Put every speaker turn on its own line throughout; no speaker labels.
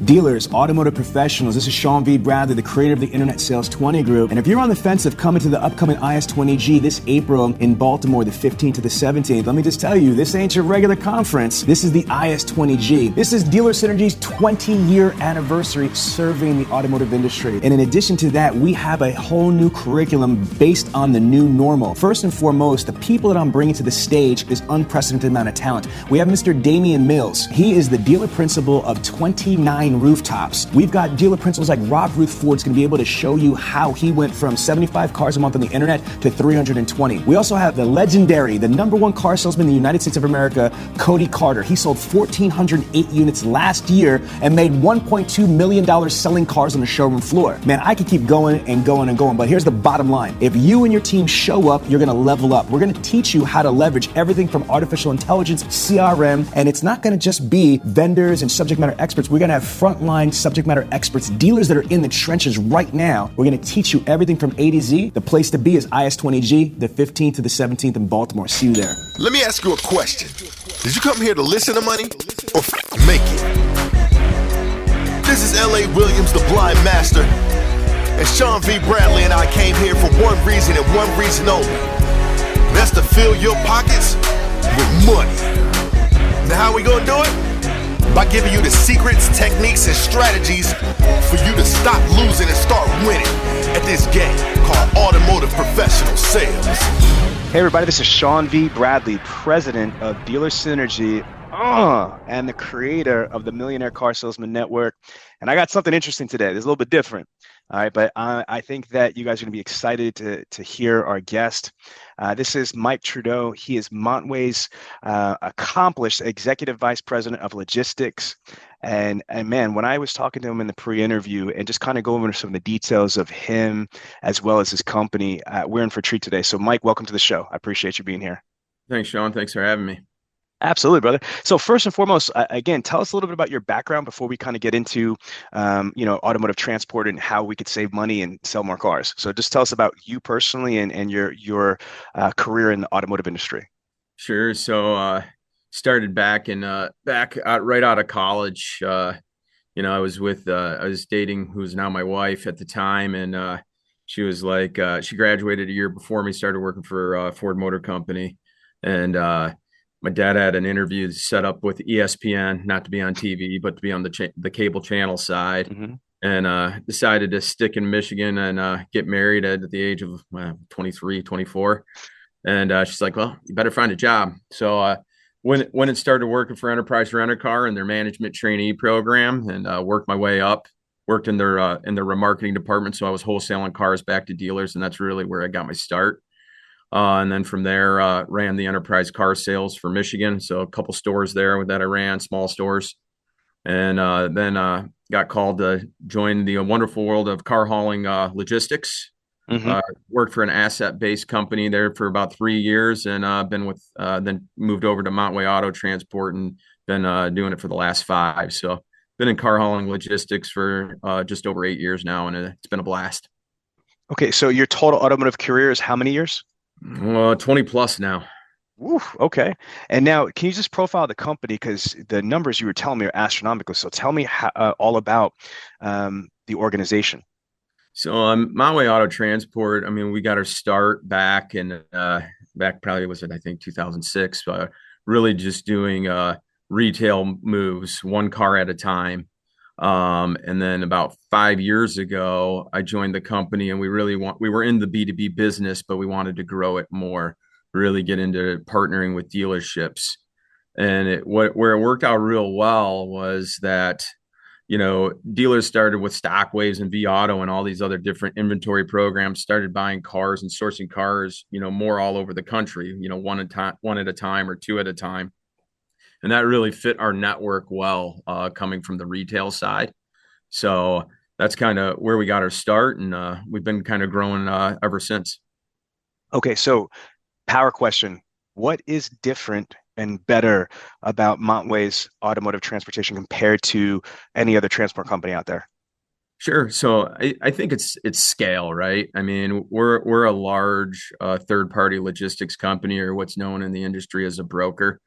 Dealers, automotive professionals, this is Sean V. Bradley, the creator of the Internet Sales 20 Group. And if you're on the fence of coming to the upcoming IS20G this April in Baltimore, the 15th to the 17th, let me just tell you, this ain't your regular conference. This is the IS20G. This is Dealer Synergy's 20-year anniversary serving the automotive industry. And in addition to that, we have a whole new curriculum based on the new normal. First and foremost, the people that I'm bringing to the stage is unprecedented amount of talent. We have Mr. Damian Mills. He is the dealer principal of 29 rooftops. We've got dealer principals like Rob Ruth Ford's going to be able to show you how he went from 75 cars a month on the internet to 320. We also have the legendary, the #1 car salesman in the United States of America, Cody Carter. He sold 1,408 units last year and made $1.2 million selling cars on the showroom floor. Man, I could keep going and going and going, but here's the bottom line. If you and your team show up, you're going to level up. We're going to teach you how to leverage everything from artificial intelligence, CRM, and it's not going to just be vendors and subject matter experts. We're going to have frontline subject matter experts, dealers that are in the trenches right now. We're going to teach you everything from A to Z. The place to be is IS20G, the 15th to the 17th in Baltimore. See you there.
Let me ask you a question. Did you come here to listen to money or make it? This is L.A. Williams, the blind master, and Sean V. Bradley and I came here for one reason and one reason only. That's to fill your pockets with money. Now how we gonna do it? By giving you the secrets, techniques, and strategies for you to stop losing and start winning at this game called automotive professional sales.
Hey everybody, this is Sean V. Bradley, president of Dealer Synergy, and the creator of the Millionaire Car Salesman Network. And I got something interesting today. It's a little bit different. All right, but I think that you guys are going to be excited to hear our guest. This is Mike Trudeau. He is Montway's accomplished executive vice president of logistics. And man, when I was talking to him in the pre-interview and just kind of go over some of the details of him as well as his company, we're in for a treat today. So Mike, welcome to the show. I appreciate you being here.
Thanks, Sean. Thanks for having me.
Absolutely, brother. So first and foremost, again, tell us a little bit about your background before we kind of get into, automotive transport and how we could save money and sell more cars. So just tell us about you personally and your career in the automotive industry.
Sure. So started back right out of college. I was dating who was now my wife at the time, and she was like, she graduated a year before me, started working for Ford Motor Company, and my dad had an interview set up with ESPN, not to be on TV, but to be on the cable channel side, and decided to stick in Michigan and get married at the age of 23, 24. And she's like, well, you better find a job. So when it started working for Enterprise Rent-A-Car in their management trainee program, and worked my way up, worked in their remarketing department. So I was wholesaling cars back to dealers, and that's really where I got my start. And then from there, ran the Enterprise Car Sales for Michigan. So a couple stores there that I ran, small stores. And then got called to join the wonderful world of car hauling logistics. Worked for an asset-based company there for about 3 years, and then moved over to Montway Auto Transport and been doing it for the last 5. So been in car hauling logistics for just over 8 years now, and it's been a blast.
Okay, so your total automotive career is how many years?
20 plus now.
Ooh, okay. And now, can you just profile the company, because the numbers you were telling me are astronomical. So tell me all about the organization.
So Montway Auto Transport, I mean, we got our start back probably was it, I think 2006, really just doing retail moves, one car at a time. And then about 5 years ago, I joined the company, and we were in the B2B business, but we wanted to grow it more, really get into partnering with dealerships. And where it worked out real well was that, dealers started with Stock Waves and V Auto and all these other different inventory programs, started buying cars and sourcing cars, more all over the country, one at a time or two at a time. And that really fit our network well, coming from the retail side. So that's kind of where we got our start, and we've been kind of growing ever since.
Okay, so power question. What is different and better about Montway's automotive transportation compared to any other transport company out there?
Sure. So I think it's scale, right? I mean, we're a large third-party logistics company, or what's known in the industry as a broker.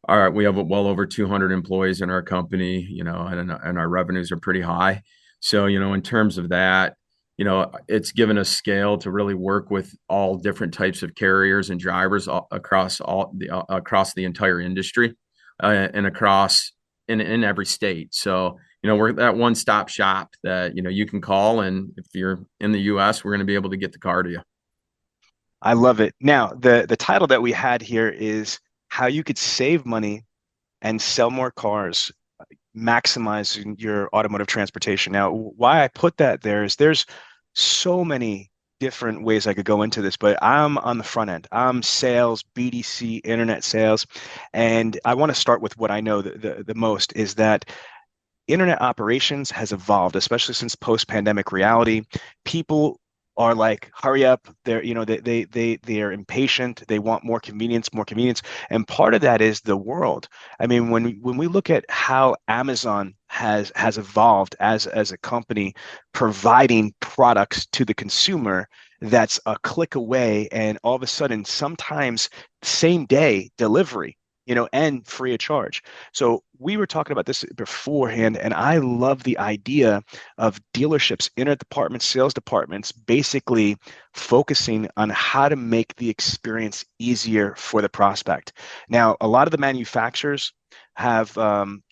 We have well over 200 employees in our company, and our revenues are pretty high. So, in terms of that, it's given us scale to really work with all different types of carriers and drivers across the entire industry, and across in every state. So, we're that one-stop shop that, you can call, and if you're in the US, we're going to be able to get the car to you.
I love it. Now, the title that we had here is how you could save money and sell more cars, maximizing your automotive transportation. Now, why I put that there is there's so many different ways I could go into this, but I'm on the front end. I'm sales, BDC, internet sales, and I want to start with what I know the most is that internet operations has evolved, especially since post-pandemic reality. People are like, hurry up. They're, they are impatient. They want more convenience, more convenience. And part of that is the world. I mean, when we look at how Amazon has evolved as a company providing products to the consumer that's a click away, and all of a sudden, sometimes same day delivery, and free of charge. So we were talking about this beforehand, and I love the idea of dealerships, inner departments, sales departments, basically focusing on how to make the experience easier for the prospect. Now, a lot of the manufacturers have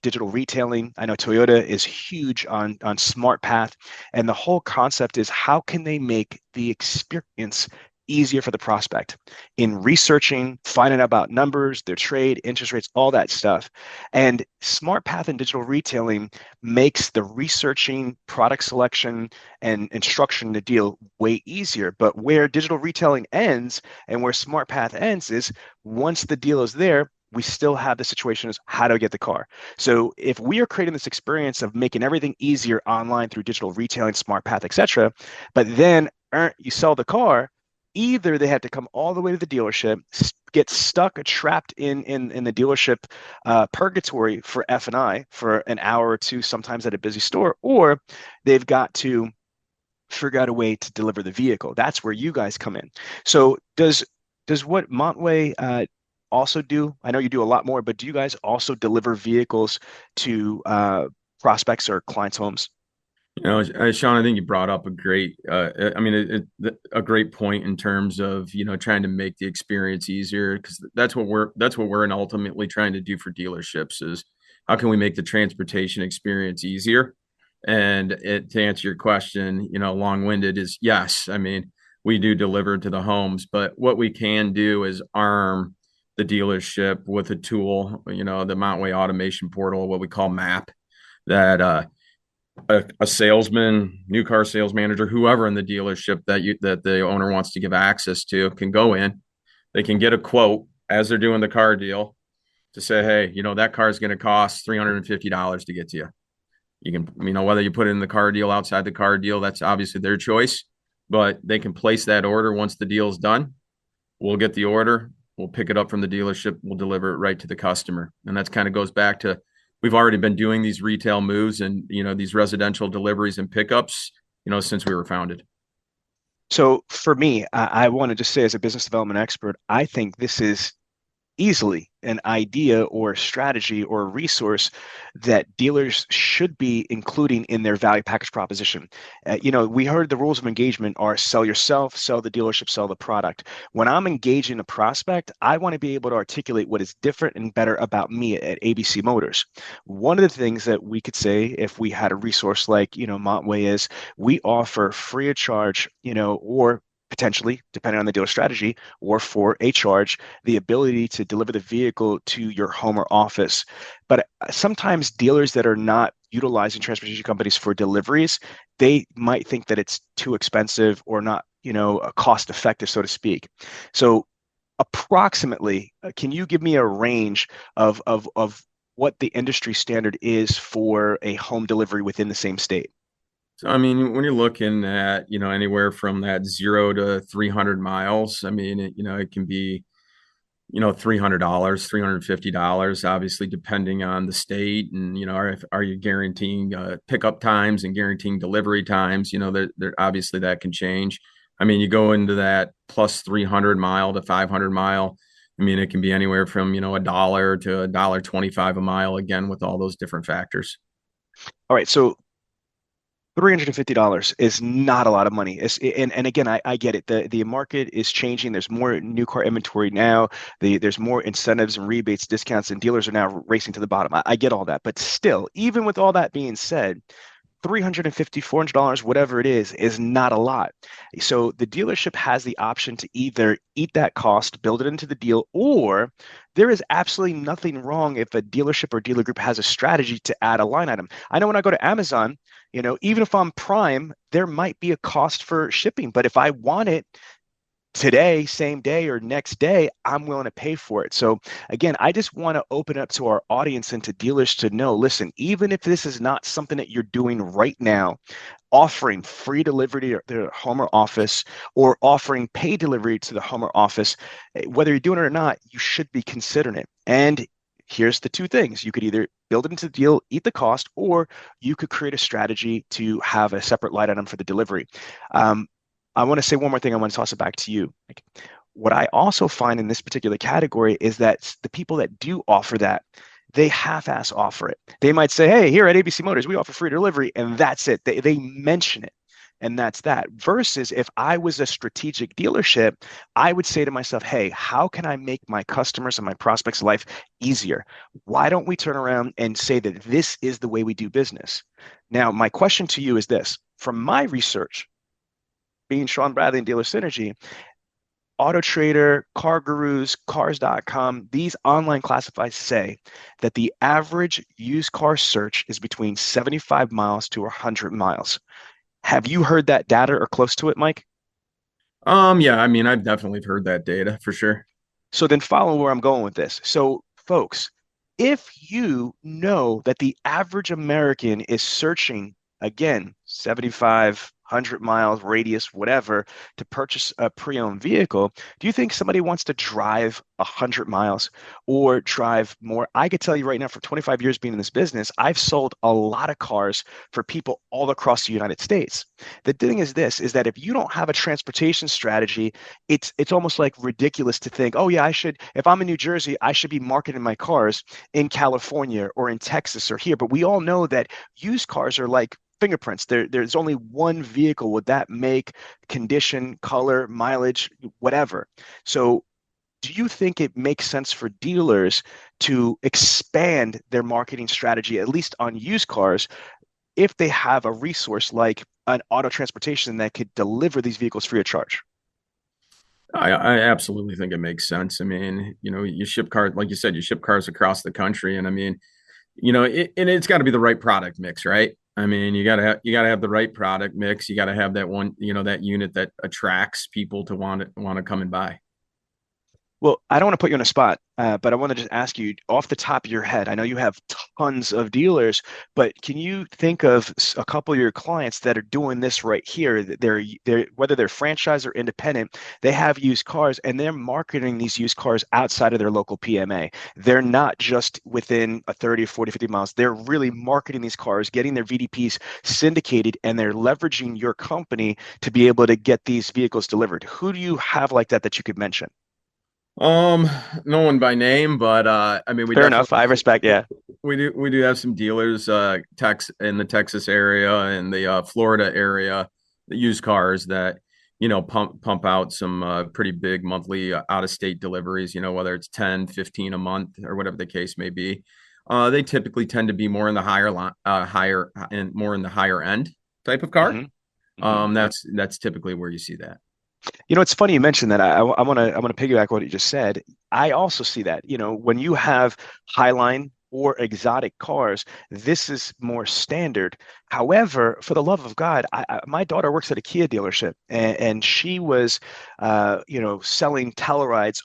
digital retailing. I know Toyota is huge on SmartPath, and the whole concept is how can they make the experience easier for the prospect in researching, finding out about numbers, their trade, interest rates, all that stuff. And SmartPath and digital retailing makes the researching, product selection, and instruction to deal way easier. But where digital retailing ends and where SmartPath ends is once the deal is there, we still have the situation is how do I get the car? So if we are creating this experience of making everything easier online through digital retailing, SmartPath, etc., but then you sell the car, either they have to come all the way to the dealership, get stuck or trapped in the dealership purgatory for F&I for an hour or two, sometimes at a busy store, or they've got to figure out a way to deliver the vehicle. That's where you guys come in. So does what Montway also do? I know you do a lot more, but do you guys also deliver vehicles to prospects or clients' homes?
Sean, I think you brought up a great, a great point in terms of, trying to make the experience easier, because that's what we're ultimately trying to do for dealerships is how can we make the transportation experience easier? And to answer your question, long-winded is yes. I mean, we do deliver to the homes, but what we can do is arm the dealership with a tool, the Montway automation portal, what we call MAP, that a salesman, new car sales manager, whoever in the dealership that the owner wants to give access to can go in. They can get a quote as they're doing the car deal to say, hey, that car is going to cost $350 to get to you. You can, whether you put it in the car deal, outside the car deal, that's obviously their choice, but they can place that order once the deal is done. We'll get the order. We'll pick it up from the dealership. We'll deliver it right to the customer. And that's kind of goes back to, we've already been doing these retail moves and, these residential deliveries and pickups, since we were founded.
So for me, I want to just say as a business development expert, I think this is easily an idea or strategy or resource that dealers should be including in their value package proposition. We heard the rules of engagement are sell yourself, sell the dealership, sell the product. When I'm engaging a prospect, I want to be able to articulate what is different and better about me at ABC Motors. One of the things that we could say if we had a resource like, Montway is we offer free of charge, or potentially, depending on the dealer strategy, or for a charge, the ability to deliver the vehicle to your home or office. But sometimes dealers that are not utilizing transportation companies for deliveries, they might think that it's too expensive or not, cost effective, so to speak. So approximately, can you give me a range of what the industry standard is for a home delivery within the same state?
So, I mean, when you're looking at, anywhere from that 0 to 300 miles, I mean, it can be, $300, $350, obviously, depending on the state. And, are you guaranteeing pickup times and guaranteeing delivery times? There obviously that can change. I mean, you go into that plus 300 mile to 500 mile, I mean, it can be anywhere from, a dollar to $1.25 a mile, again, with all those different factors.
All right, so $350 is not a lot of money. And again, I get it. The market is changing. There's more new car inventory now. There's more incentives and rebates, discounts, and dealers are now racing to the bottom. I get all that. But still, even with all that being said, $350, $400, whatever it is not a lot. So the dealership has the option to either eat that cost, build it into the deal, or there is absolutely nothing wrong if a dealership or dealer group has a strategy to add a line item. I know when I go to Amazon, even if I'm Prime, there might be a cost for shipping, but if I want it today, same day, or next day, I'm willing to pay for it. So again, I just want to open up to our audience and to dealers to know, listen, even if this is not something that you're doing right now, offering free delivery to their home or office, or offering paid delivery to the home or office, whether you're doing it or not, you should be considering it. And here's the two things. You could either build it into the deal, eat the cost, or you could create a strategy to have a separate line item for the delivery. I want to say one more thing. I want to toss it back to you. What I also find in this particular category is that the people that do offer that, they half-ass offer it. They might say, hey, here at ABC Motors, we offer free delivery, and that's it. They mention it, and that's that. Versus if I was a strategic dealership, I would say to myself, hey, how can I make my customers and my prospects' life easier? Why don't we turn around and say that this is the way we do business? Now, my question to you is this. From my research, being Sean Bradley and Dealer Synergy, Auto Trader, Car Gurus, Cars.com, these online classifieds say that the average used car search is between 75 miles to 100 miles. Have you heard that data or close to it, Mike?
Yeah, I mean, I've definitely heard that data for sure.
So then follow where I'm going with this. So folks, if you know that the average American is searching, again, 75, 100 miles radius, whatever, to purchase a pre-owned vehicle, do you think somebody wants to drive 100 miles or drive more? I could tell you right now, for 25 years being in this business, I've sold a lot of cars for people all across the United States. The thing is this, is that if you don't have a transportation strategy, it's almost like ridiculous to think, oh yeah, if I'm in New Jersey, I should be marketing my cars in California or in Texas or here. But we all know that used cars are like fingerprints. There's only one vehicle with that make, condition, color, mileage, whatever. So do you think it makes sense for dealers to expand their marketing strategy, at least on used cars, if they have a resource like an auto transportation that could deliver these vehicles free of charge?
I absolutely think it makes sense. I mean, you ship cars, like you said, you ship cars across the country, and I mean, and it's got to be the right product mix, right? I mean, you gotta have the right product mix. You gotta have that one, that unit that attracts people to want to come and buy.
Well, I don't want to put you on a spot, but I want to just ask you off the top of your head. I know you have tons of dealers, but can you think of a couple of your clients that are doing this right here? They're whether they're franchise or independent, they have used cars and they're marketing these used cars outside of their local PMA. They're not just within a 30, 40, 50 miles. They're really marketing these cars, getting their VDPs syndicated, and they're leveraging your company to be able to get these vehicles delivered. Who do you have like that you could mention?
No one by name, but I mean,
Fair enough. I respect. Yeah,
we do have some dealers, in the Texas area and the Florida area, that use cars that pump out some pretty big monthly out of state deliveries. Whether it's 10, 15 a month or whatever the case may be. They typically tend to be more in the higher and more in the higher end type of car.
Mm-hmm. Mm-hmm.
That's typically where you see that.
It's funny you mentioned that. I want to piggyback what you just said. I also see that, when you have highline or exotic cars, this is more standard. However, for the love of God, my daughter works at a Kia dealership, and she was, selling Tellurides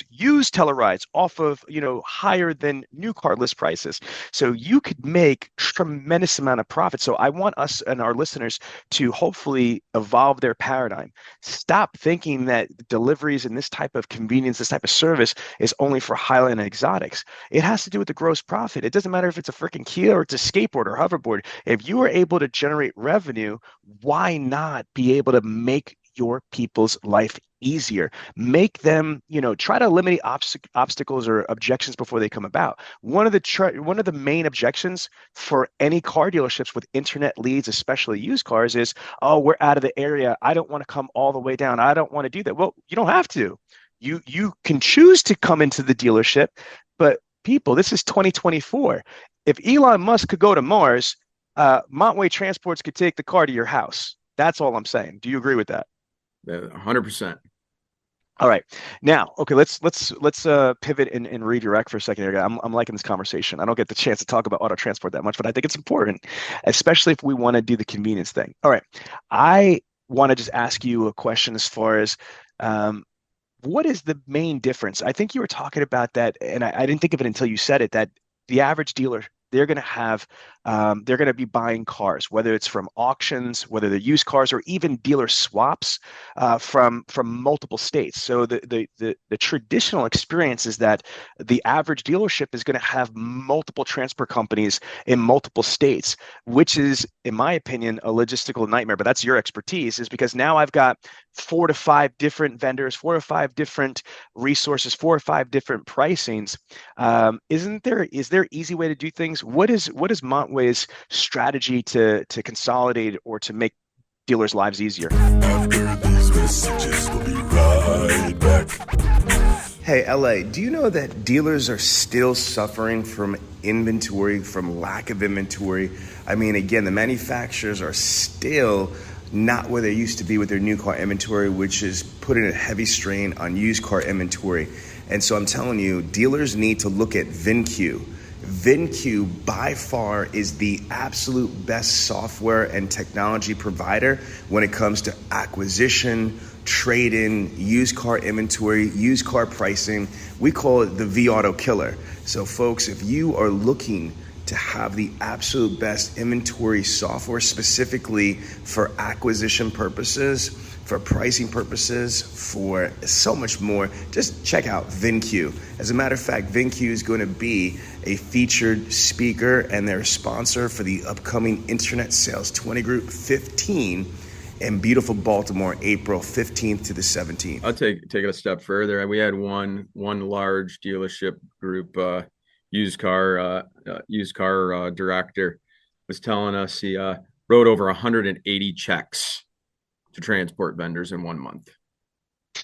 used Tellurides off of, higher than new car list prices. So you could make tremendous amount of profit. So I want us and our listeners to hopefully evolve their paradigm. Stop thinking that deliveries and this type of convenience, this type of service is only for highline and exotics. It has to do with the gross profit. It doesn't matter if it's a freaking Kia or it's a skateboard or hoverboard. If you are able to generate revenue, why not be able to make your people's life easier. Make them, try to eliminate obstacles or objections before they come about. One of the main objections for any car dealerships with internet leads, especially used cars, is, oh, we're out of the area. I don't want to come all the way down. I don't want to do that. Well, you don't have to. You can choose to come into the dealership, but people, this is 2024. If Elon Musk could go to Mars, Montway Transports could take the car to your house. That's all I'm saying. Do you agree with that?
100%.
All right. Now, okay, let's pivot and redirect for a second here. I'm liking this conversation. I don't get the chance to talk about auto transport that much, but I think it's important, especially if we want to do the convenience thing. All right. I want to just ask you a question as far as what is the main difference? I think you were talking about that, and I didn't think of it until you said it, that the average dealer, they're going to be buying cars, whether it's from auctions, whether they're used cars, or even dealer swaps from multiple states. So the traditional experience is that the average dealership is going to have multiple transport companies in multiple states, which is, in my opinion, a logistical nightmare. But that's your expertise, is because now I've got 4 to 5 different vendors, 4 or 5 different resources, 4 or 5 different pricings. Is there easy way to do things? What is Montway's strategy to consolidate or to make dealers' lives easier?
After these messages, we'll be right back.
Hey, LA, do you know that dealers are still suffering from inventory, from lack of inventory? I mean, again, the manufacturers are still not where they used to be with their new car inventory, which is putting a heavy strain on used car inventory. And so I'm telling you, dealers need to look at VinQ. VinQ by far is the absolute best software and technology provider when it comes to acquisition, trade-in, used car inventory, used car pricing. We call it the V-Auto killer. So folks, if you are looking to have the absolute best inventory software specifically for acquisition purposes, for pricing purposes, for so much more, just check out VinQ. As a matter of fact, VinQ is going to be a featured speaker and their sponsor for the upcoming Internet Sales 20 Group 15 in beautiful Baltimore, April 15th to the 17th.
I'll take it a step further. We had one large dealership group, used car director was telling us he wrote over 180 checks to transport vendors in 1 month.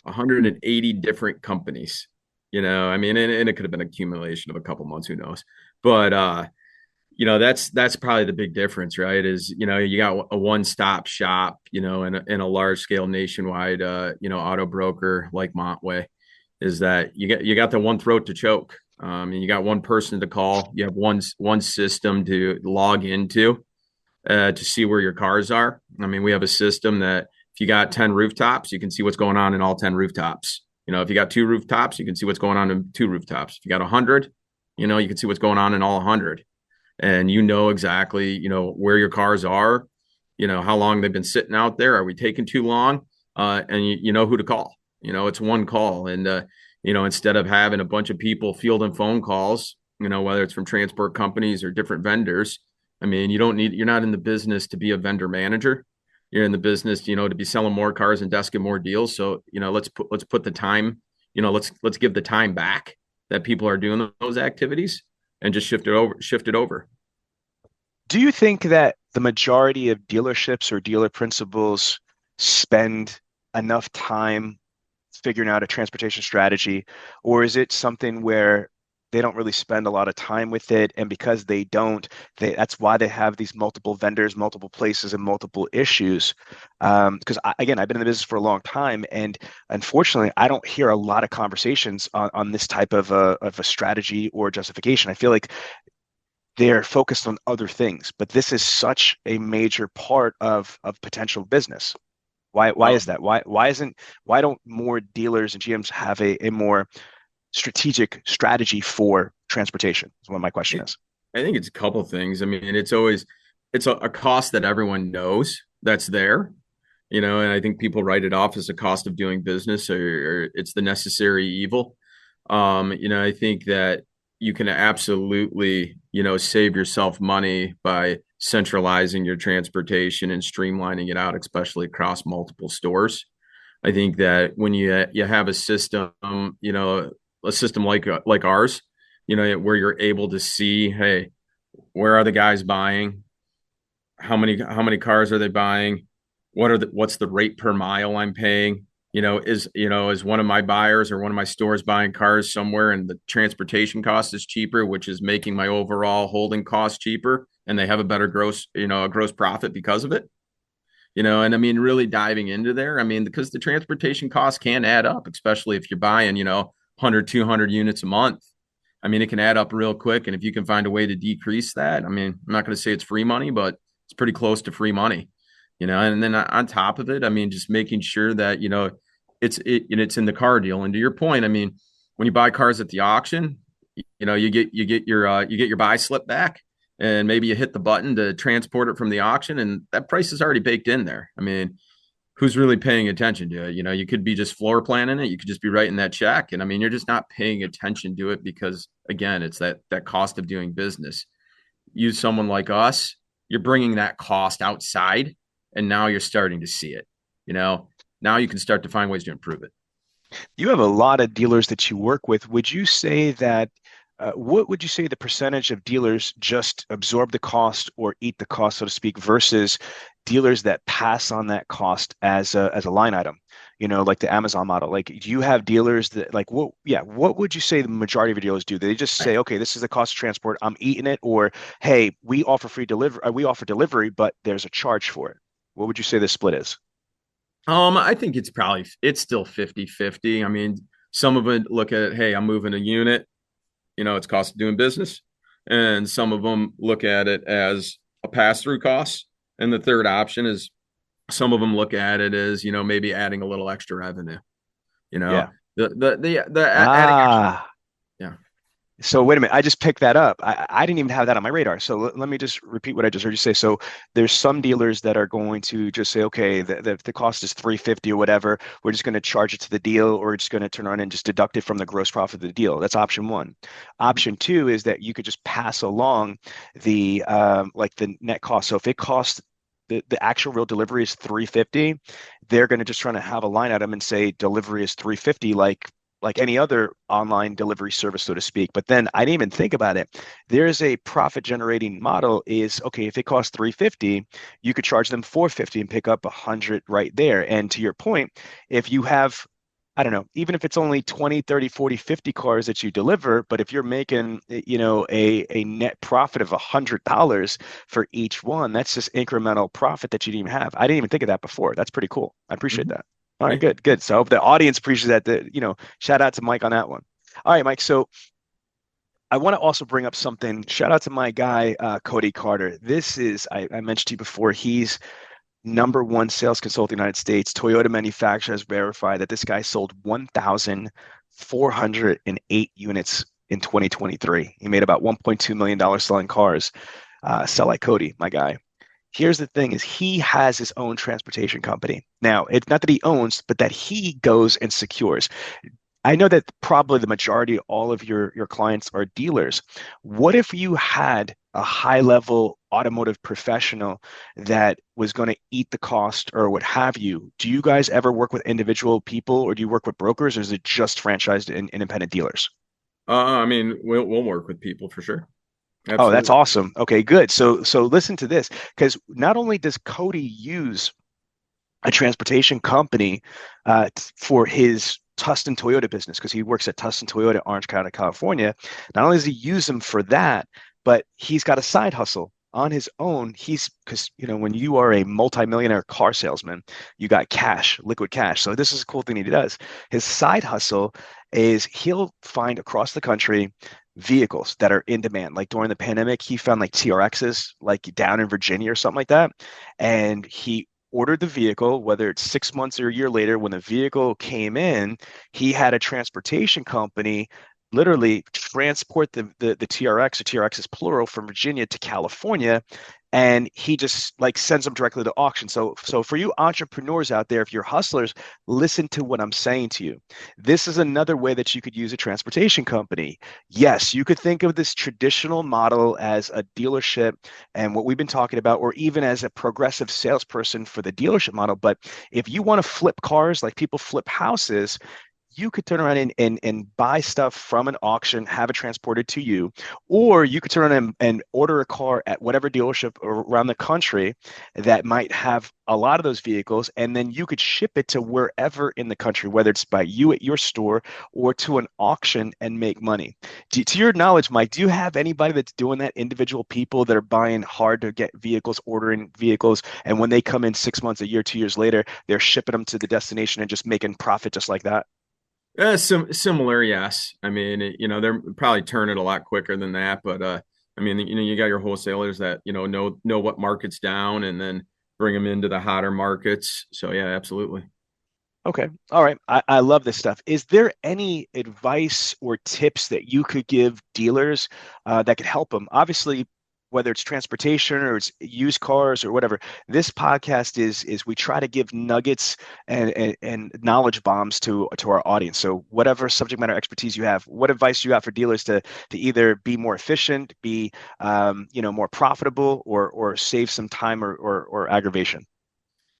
180 different companies, I mean, and it could have been an accumulation of a couple months, who knows? But that's probably the big difference, right? Is, you got a one-stop shop, in a large scale nationwide, auto broker like Montway, is that you got the one throat to choke. And you got one person to call. You have one system to log into to see where your cars are. I mean, we have a system that if you got 10 rooftops, you can see what's going on in all 10 rooftops. If you got 2 rooftops, you can see what's going on in 2 rooftops. If you got 100, you can see what's going on in all 100. And exactly, where your cars are, how long they've been sitting out there. Are we taking too long? And you know who to call. It's one call. And, instead of having a bunch of people fielding phone calls, whether it's from transport companies or different vendors, I mean, you're not in the business to be a vendor manager. You're in the business, to be selling more cars and desking more deals. So, let's put the time, let's give the time back that people are doing those activities and just shift it over.
Do you think that the majority of dealerships or dealer principals spend enough time figuring out a transportation strategy, or is it something where they don't really spend a lot of time with it, and because they don't, that's why they have these multiple vendors, multiple places, and multiple issues? Because again, I've been in the business for a long time, and unfortunately, I don't hear a lot of conversations on this type of a strategy or justification. I feel like they're focused on other things, but this is such a major part of potential business. Why is that? Why don't more dealers and GMs have a more strategic strategy for transportation? Is what my question is.
I think it's a couple of things. I mean, it's a cost that everyone knows that's there, and I think people write it off as a cost of doing business, or it's the necessary evil. I think that you can absolutely, save yourself money by centralizing your transportation and streamlining it out, especially across multiple stores. I think that when you have a system, a system like ours, where you're able to see, hey, where are the guys buying? How many cars are they buying? What's the rate per mile I'm paying? Is one of my buyers or one of my stores buying cars somewhere and the transportation cost is cheaper, which is making my overall holding cost cheaper, and they have a better a gross profit because of it. And I mean, really diving into there, I mean, because the transportation costs can add up, especially if you're buying, 100, 200 units a month. I mean, it can add up real quick. And if you can find a way to decrease that, I mean, I'm not going to say it's free money, but it's pretty close to free money, and then on top of it, I mean, just making sure that, it's in the car deal. And to your point, I mean, when you buy cars at the auction, you get your buy slip back, and maybe you hit the button to transport it from the auction, and that price is already baked in there. I mean, who's really paying attention to it? You could be just floor planning it. You could just be writing that check. And I mean, you're just not paying attention to it because, again, it's that cost of doing business. Use someone like us, you're bringing that cost outside, and now you're starting to see it. Now you can start to find ways to improve it.
You have a lot of dealers that you work with. Would you say that what would you say the percentage of dealers just absorb the cost or eat the cost, so to speak, versus dealers that pass on that cost as a line item? Like the Amazon model. Like, do you have dealers that what would you say the majority of your dealers do? They just say, okay, this is the cost of transport, I'm eating it, or hey, we offer free delivery, we offer delivery, but there's a charge for it. What would you say the split is?
I think it's still 50-50. I mean, some of it look at, hey, I'm moving a unit, it's cost of doing business. And some of them look at it as a pass-through cost. And the third option is some of them look at it as, maybe adding a little extra revenue,
Yeah.
adding extra,
Ah,
yeah.
so wait a minute. I just picked that up. I didn't even have that on my radar. So let me just repeat what I just heard you say. So there's some dealers that are going to just say, okay, the cost is 350 or whatever. We're just going to charge it to the deal, or we're just going to turn around and just deduct it from the gross profit of the deal. That's option one. Option two is that you could just pass along the like the net cost. So if it costs the actual real delivery is 350, they're going to just try to have a line item and say delivery is 350, like any other online delivery service, so to speak. But then I didn't even think about it. There's a profit generating model is, okay, if it costs 350, you could charge them 450 and pick up 100 right there. And to your point, if you have, I don't know, even if it's only 20, 30, 40, 50 cars that you deliver, but if you're making, a net profit of $100 for each one, that's just incremental profit that you didn't even have. I didn't even think of that before. That's pretty cool. I appreciate
Mhm.
that. All right,
Yeah.
good, good. So I hope the audience appreciates that. Shout out to Mike on that one. All right, Mike. So I want to also bring up something. Shout out to my guy, Cody Carter. This is, I mentioned to you before, he's number one sales consultant in the United States. Toyota manufacturer has verified that this guy sold 1,408 units in 2023. He made about $1.2 million selling cars. Sell like Cody, my guy. Here's the thing is he has his own transportation company. Now, it's not that he owns, but that he goes and secures. I know that probably the majority of all of your clients are dealers. What if you had a high level automotive professional that was going to eat the cost or what have you? Do you guys ever work with individual people, or do you work with brokers, or is it just franchised independent dealers?
I mean, we'll work with people for sure.
Oh, that's
Absolutely.
awesome. Okay, good. So listen to this, because not only does Cody use a transportation company for his Tustin Toyota business, because he works at Tustin Toyota, Orange County, California. Not only does he use them for that, but he's got a side hustle on his own. Because when you are a multimillionaire car salesman, you got cash, liquid cash. So this is a cool thing he does. His side hustle is he'll find across the country vehicles that are in demand. Like during the pandemic, he found like TRXs, like down in Virginia or something like that, and he ordered the vehicle, whether it's 6 months or a year later. When the vehicle came in, he had a transportation company literally transport the TRX, or TRX is plural, from Virginia to California, and he just like sends them directly to auction. So for you entrepreneurs out there, if you're hustlers, listen to what I'm saying to you. This is another way that you could use a transportation company. Yes, you could think of this traditional model as a dealership and what we've been talking about, or even as a progressive salesperson for the dealership model. But if you want to flip cars like people flip houses, you could turn around and buy stuff from an auction, have it transported to you, or you could turn around and order a car at whatever dealership around the country that might have a lot of those vehicles, and then you could ship it to wherever in the country, whether it's by you at your store or to an auction, and make money. To your knowledge, Mike, do you have anybody that's doing that? Individual people that are buying hard to get vehicles, ordering vehicles, and when they come in 6 months, a year, 2 years later, they're shipping them to the destination and just making profit just like that?
Similar, yes. I mean, they're probably turn it a lot quicker than that, but I mean, you got your wholesalers that know what market's down, and then bring them into the hotter markets. So yeah, absolutely.
Okay. All right. I love this stuff. Is there any advice or tips that you could give dealers that could help them? Obviously, whether it's transportation or it's used cars or whatever, this podcast is we try to give nuggets and knowledge bombs to our audience. So whatever subject matter expertise you have, what advice do you have for dealers to either be more efficient, be more profitable, or save some time or aggravation?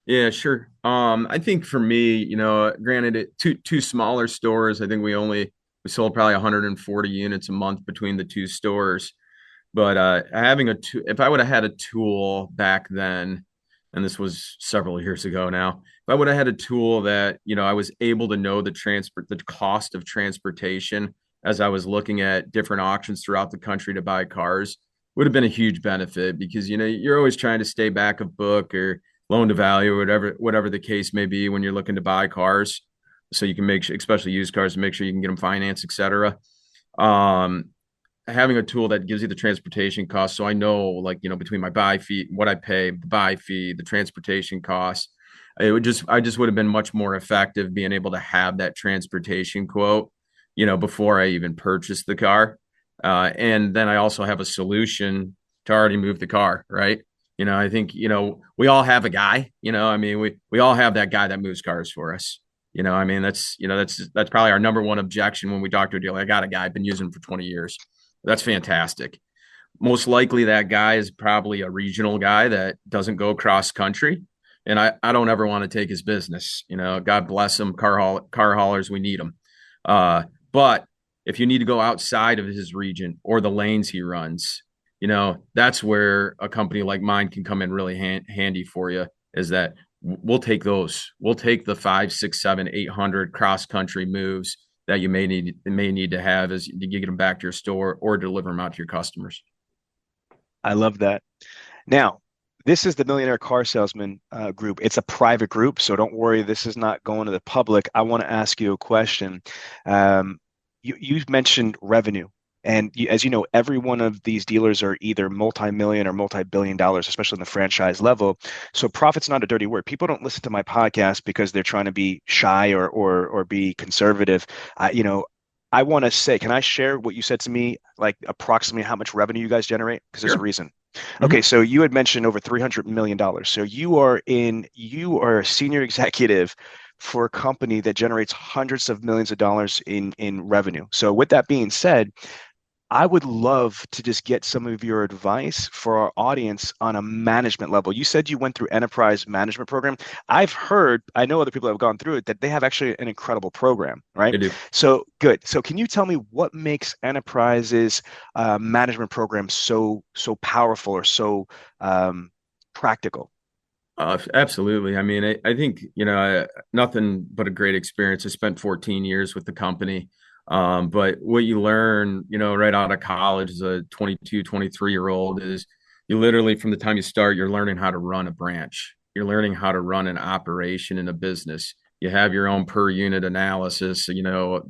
Yeah, sure. I think for me, granted, two smaller stores. I think we sold probably 140 units a month between the two stores. But if I would have had a tool back then, and this was several years ago now, if I would have had a tool that I was able to know the cost of transportation as I was looking at different auctions throughout the country to buy cars, would have been a huge benefit, because you're always trying to stay back of book or loan to value, or whatever the case may be, when you're looking to buy cars, so you can make sure, especially used cars, to make sure you can get them financed, etc. Um, Having a tool that gives you the transportation costs, so I know, like, between my buy fee, what I pay, the buy fee, the transportation costs, I just would have been much more effective being able to have that transportation quote, before I even purchased the car. And then I also have a solution to already move the car, right? I think, we all have a guy, I mean, we all have that guy that moves cars for us. I mean, that's probably our number one objection when we talk to a dealer. I got a guy, I've been using him for 20 years. That's fantastic. Most likely that guy is probably a regional guy that doesn't go cross country. And I don't ever want to take his business. God bless him. Car haulers, we need them. But if you need to go outside of his region or the lanes he runs, that's where a company like mine can come in really handy for you, is that we'll take those. We'll take the 5, 6, 7, 800 cross country moves that you may need to have as you get them back to your store or deliver them out to your customers.
I love that. Now, this is the Millionaire Car Salesman group. It's a private group, so don't worry. This is not going to the public. I want to ask you a question. You mentioned revenue. And as you know, every one of these dealers are either multi-million or multi-billion dollars, especially in the franchise level. So profit's not a dirty word. People don't listen to my podcast because they're trying to be shy or be conservative. I want to say, can I share what you said to me, like approximately how much revenue you guys generate? Because there's a reason. Mm-hmm. Okay, so you had mentioned over $300 million. So you are a senior executive for a company that generates hundreds of millions of dollars in revenue. So with that being said, I would love to just get some of your advice for our audience on a management level. You said you went through enterprise management program. I know other people that have gone through it, that they have actually an incredible program, right?
I do.
So good. So can you tell me what makes enterprises management programs so powerful or so practical?
Absolutely. I mean, I think, nothing but a great experience. I spent 14 years with the company. But what you learn, right out of college as a 22, 23-year-old is you literally, from the time you start, you're learning how to run a branch. You're learning how to run an operation in a business. You have your own per unit analysis,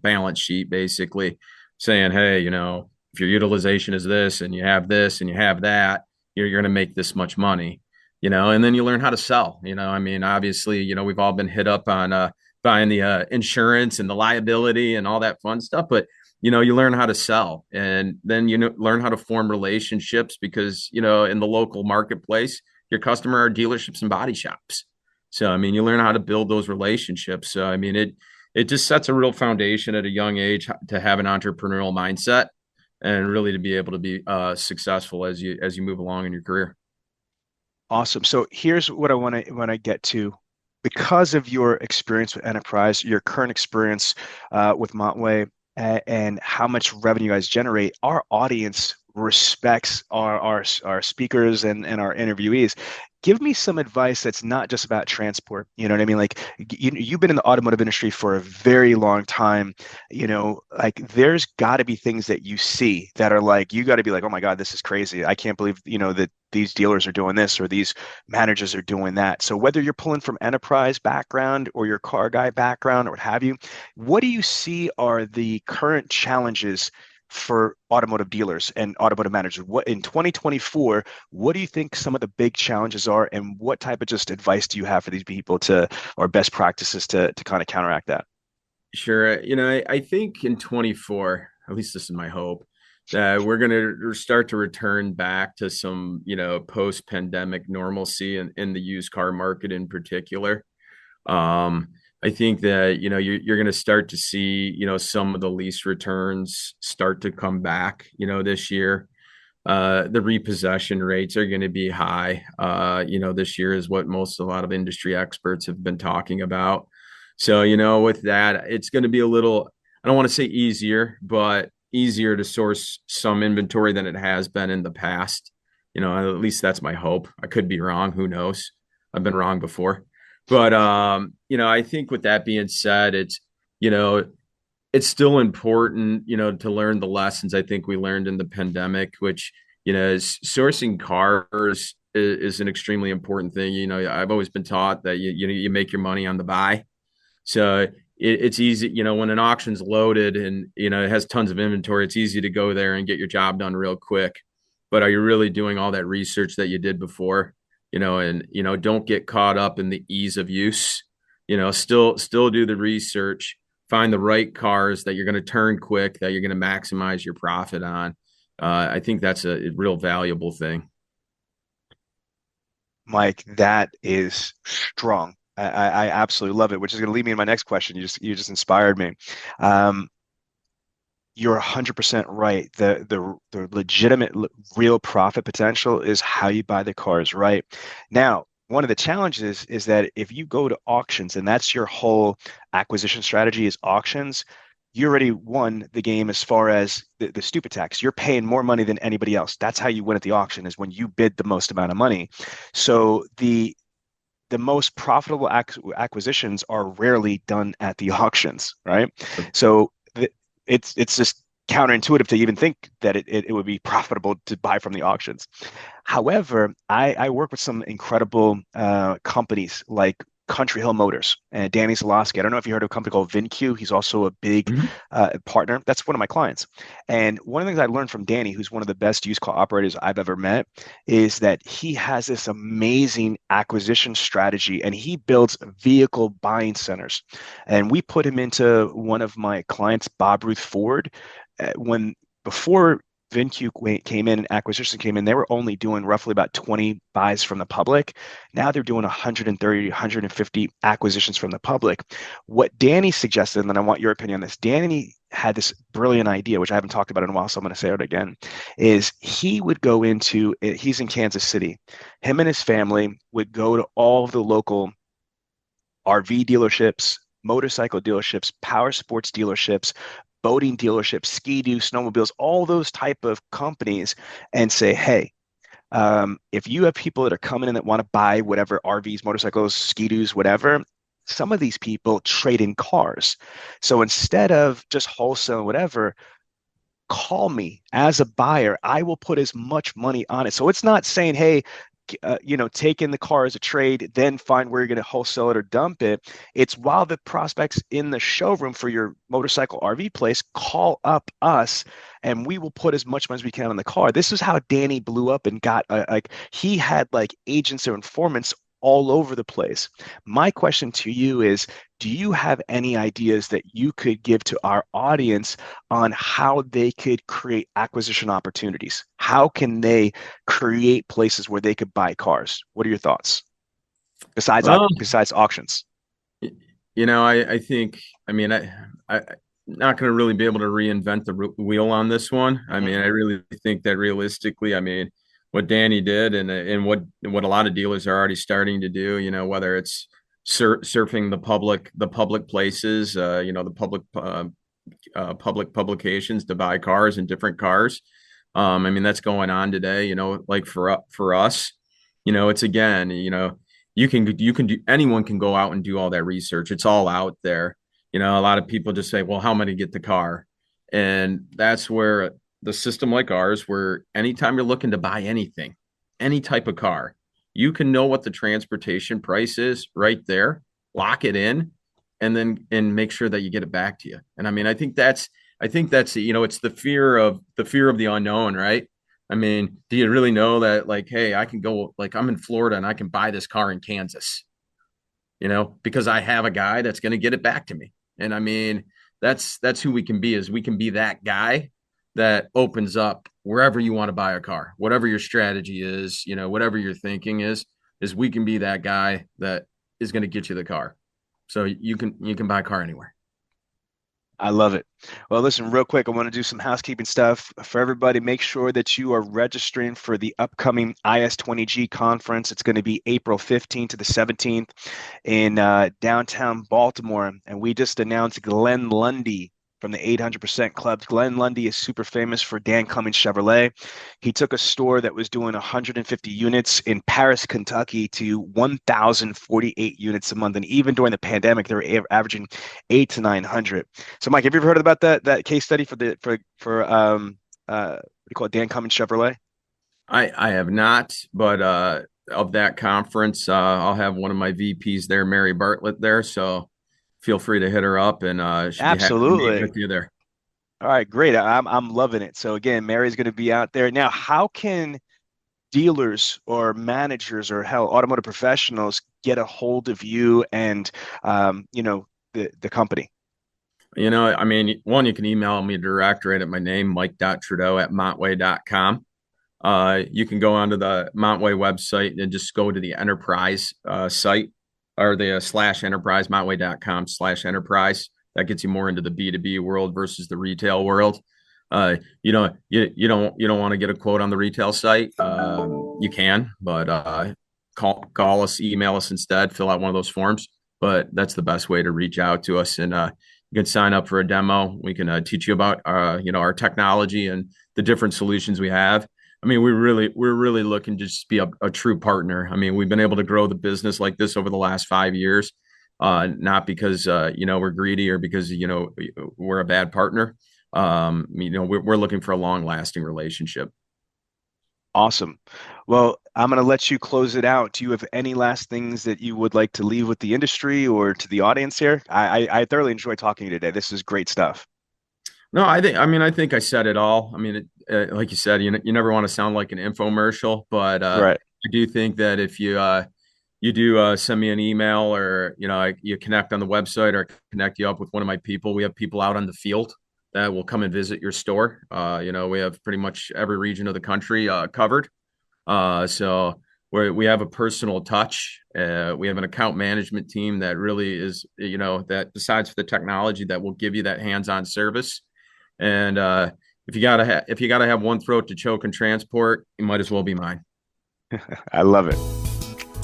balance sheet, basically saying, hey, if your utilization is this and you have this and you have that, you're going to make this much money, and then you learn how to sell. I mean, obviously, we've all been hit up on, buying the insurance and the liability and all that fun stuff. But you learn how to sell, and then learn how to form relationships, because in the local marketplace, your customer are dealerships and body shops. So I mean, you learn how to build those relationships. So I mean, it just sets a real foundation at a young age to have an entrepreneurial mindset, and really to be able to be successful as you move along in your career.
Awesome. So here's what I want to get to. Because of your experience with enterprise, your current experience with Montway, and how much revenue you guys generate, our audience respects our speakers and our interviewees. Give me some advice that's not just about transport. You know what I mean? Like you've been in the automotive industry for a very long time. Like there's got to be things that you see that are like, you got to be like, oh my God, this is crazy. I can't believe, that these dealers are doing this or these managers are doing that. So whether you're pulling from enterprise background or your car guy background or what have you, what do you see are the current challenges for automotive dealers and automotive managers? What in 2024, what do you think some of the big challenges are, and what type of just advice do you have for these people or best practices to kind of counteract that?
Sure. I think in 24, at least this is my hope, that we're going to start to return back to some, post-pandemic normalcy in the used car market in particular. I think that, you're going to start to see, some of the lease returns start to come back, this year. The repossession rates are going to be high. This year is what a lot of industry experts have been talking about. So, with that, it's going to be a little, I don't want to say easier, but easier to source some inventory than it has been in the past. At least that's my hope. I could be wrong. Who knows? I've been wrong before. But, I think with that being said, it's still important, to learn the lessons I think we learned in the pandemic, which, is sourcing cars is an extremely important thing. I've always been taught that you make your money on the buy. So it's easy, when an auction's loaded and, it has tons of inventory, it's easy to go there and get your job done real quick. But are you really doing all that research that you did before? Don't get caught up in the ease of use. Still do the research, find the right cars that you're going to turn quick, that you're going to maximize your profit on. I think that's a real valuable thing.
Mike, that is strong. I absolutely love it, which is going to lead me to my next question. You just inspired me. You're 100% right. The legitimate real profit potential is how you buy the cars, right? Now, one of the challenges is that if you go to auctions and that's your whole acquisition strategy is auctions, you already won the game as far as the stupid tax. You're paying more money than anybody else. That's how you win at the auction, is when you bid the most amount of money. So the most profitable acquisitions are rarely done at the auctions, right? So it's just counterintuitive to even think that it would be profitable to buy from the auctions. However, I work with some incredible companies like Country Hill Motors and Danny Zalowski. I don't know if you heard of a company called VinQ. He's also a big partner. That's one of my clients. And one of the things I learned from Danny, who's one of the best used car operators I've ever met, is that he has this amazing acquisition strategy and he builds vehicle buying centers. And we put him into one of my clients, Bob Ruth Ford, before VinQ came in and acquisition came in, they were only doing roughly about 20 buys from the public. Now they're doing 130, 150 acquisitions from the public. What Danny suggested, and then I want your opinion on this, Danny had this brilliant idea, which I haven't talked about in a while, so I'm going to say it again, is he would go he's in Kansas City. Him and his family would go to all of the local RV dealerships, motorcycle dealerships, power sports dealerships, boating dealerships, ski-doo, snowmobiles, all those type of companies, and say, hey, if you have people that are coming in that want to buy whatever RVs, motorcycles, ski-doos, whatever, some of these people trade in cars. So instead of just wholesale whatever, call me as a buyer. I will put as much money on it. So it's not saying, hey, take in the car as a trade, then find where you're going to wholesale it or dump it. It's while the prospect's in the showroom for your motorcycle RV place, call up us and we will put as much money as we can on the car. This is how Danny blew up and got he had like agents or informants all over the place. My question to you is, do you have any ideas that you could give to our audience on how they could create acquisition opportunities? How can they create places where they could buy cars? What are your thoughts? Besides auctions.
I think, I'm not going to really be able to reinvent the wheel on this one. I really think that realistically, what Danny did and what a lot of dealers are already starting to do, whether it's surfing the public places, the public publications to buy cars and different cars. That's going on today, like for us, it's again, anyone can go out and do all that research. It's all out there. A lot of people just say, well, how am I going to get the car? And that's where the system like ours, where anytime you're looking to buy anything, any type of car, you can know what the transportation price is right there, lock it in, and make sure that you get it back to you. And I think that's, it's the fear of the unknown, right? Do you really know that, like, hey, I can go, like, I'm in Florida and I can buy this car in Kansas, because I have a guy that's going to get it back to me. And that's who we can be, is we can be that guy that opens up wherever you want to buy a car, whatever your strategy is, whatever your thinking is we can be that guy that is going to get you the car. So you can buy a car anywhere.
I love it. Well, listen, real quick, I want to do some housekeeping stuff for everybody. Make sure that you are registering for the upcoming IS20G conference. It's going to be April 15th to the 17th in downtown Baltimore. And we just announced Glenn Lundy from the 800% Club. Glenn Lundy is super famous for Dan Cummins Chevrolet. He took a store that was doing 150 units in Paris, Kentucky to 1,048 units a month. And even during the pandemic, they were averaging 800 to 900. So Mike, have you ever heard about that case study for what do you call it, Dan Cummins Chevrolet?
I have not, but of that conference, I'll have one of my VPs there, Mary Bartlett, there. So feel free to hit her up, and she'll
absolutely
be happy to meet with you there.
All right, great. I'm loving it. So again, Mary's going to be out there. Now, how can dealers or managers or automotive professionals get a hold of you and the company?
One, you can email me direct right at my name, mike.trudeau@montway.com. You can go onto the Montway website and just go to the enterprise site, or the /enterprise, montway.com/enterprise. That gets you more into the B2B world versus the retail world. You don't want to get a quote on the retail site. You can, but call us, email us instead, fill out one of those forms. But that's the best way to reach out to us. And you can sign up for a demo. We can teach you about our technology and the different solutions we have. We're really looking to just be a true partner. We've been able to grow the business like this over the last 5 years, not because we're greedy or because we're a bad partner. We're looking for a long-lasting relationship.
Awesome. Well, I'm going to let you close it out. Do you have any last things that you would like to leave with the industry or to the audience here? I thoroughly enjoyed talking to you today. This is great stuff.
No, I think I said it all. Like you said, you never want to sound like an infomercial, but
right.
I do think that if you do send me an email, or you connect on the website, or connect you up with one of my people. We have people out on the field that will come and visit your store. We have pretty much every region of the country covered. So we have a personal touch. We have an account management team that really is, that besides for the technology, that will give you that hands-on service. And if you gotta have one throat to choke and transport, you might as well be mine.
I love it.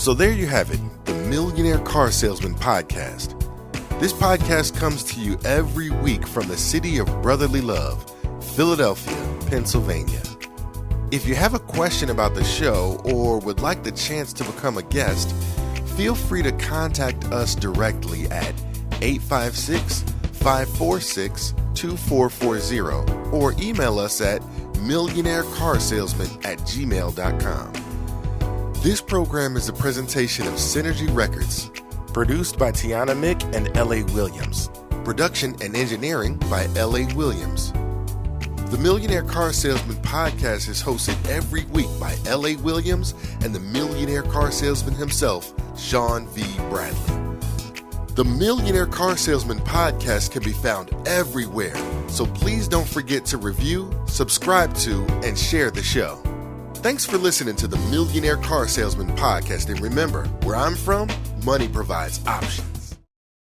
So there you have it, the Millionaire Car Salesman Podcast. This podcast comes to you every week from the city of brotherly love, Philadelphia, Pennsylvania. If you have a question about the show or would like the chance to become a guest, feel free to contact us directly at 856-546-2440 or email us at millionairecarsalesman@gmail.com. This program is a presentation of Synergy Records, produced by Tiana Mick and L.A. Williams. Production and engineering by L.A. Williams. The Millionaire Car Salesman Podcast is hosted every week by L.A. Williams and the Millionaire Car Salesman himself, Sean V. Bradley. The Millionaire Car Salesman Podcast can be found everywhere, so please don't forget to review, subscribe to, and share the show. Thanks for listening to the Millionaire Car Salesman Podcast, and remember, where I'm from, money provides options.